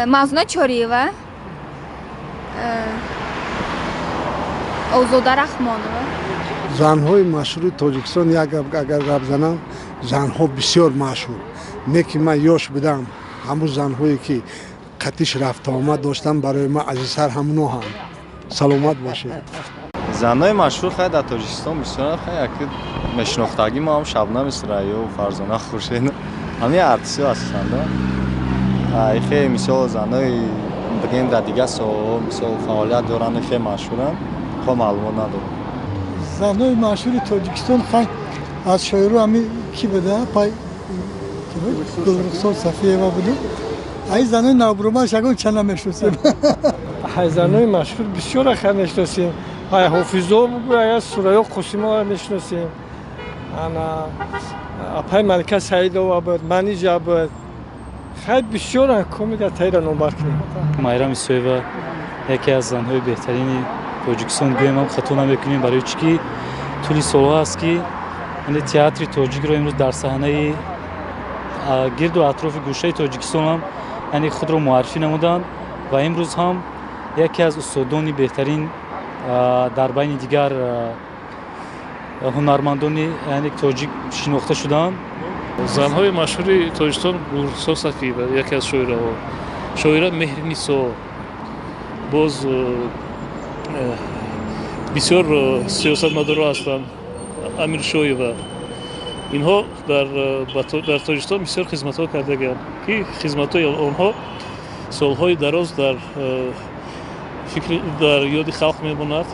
Мазуна Чориева, Озода Рахмонова. занҳои машҳури тоҷикистон як агар гап занам, занҳо бисёр машҳур. Не ки ман ёш будам, ҳамун занҳое ки қатиш рафту омад доштам барои ман азизтар ҳамуноҳанд. Саломат бошед. занҳои машҳур хай дар тоҷикистон бисёр хай мешинохтагӣ мо ҳам Шабнам Исраилова, Фарзона Хуршед ҳамин артистиҳо ҳастанд. хеле мисол занҳои бигем дар дигар соҳаҳо мисол фаъолият доранд хеле машҳуранд. хо маълумот надорам. занҳои машҳури тоҷикистон хай аз шоиро ҳами ки буда пай Гулрухсор Сафиева буду. ай занҳои навбурумаш ягон чанд намешносем. занҳои машҳур бисёра хай мешносем. ай Ҳофизо бугӯ, ай Сурайё Қосимова мешносем. ана апай Малика Саидова буд, Манижа буд. хай бисёранд комига таира номбар кунем. Майрам Исоева яке аз занҳои беҳтарини Тоҷикистон гӯем ҳам хато намекунем, барои чӣ ки тӯли солҳо аст ки театри тоҷикро имрӯз дар саҳнаи гирду атрофи гӯшаи Тоҷикистон ҳам худро муаррифӣ намуданд ва имрӯз ҳам яке аз устодони беҳтарин дар байни дигар ҳунармандони тоҷик шинохта шудаанд. занҳои машҳури тоҷикистон Гулрухсор Сафиева яке аз шоираҳо, шоира Меҳринисо, боз бисёр сиёсатмадоро ҳастанд, Амиршоева. инҳо дар тоҷикистон бисёр хизматҳо кардаганд ки хизматҳои онҳо солҳои дароз дар ёди халқ мемонад.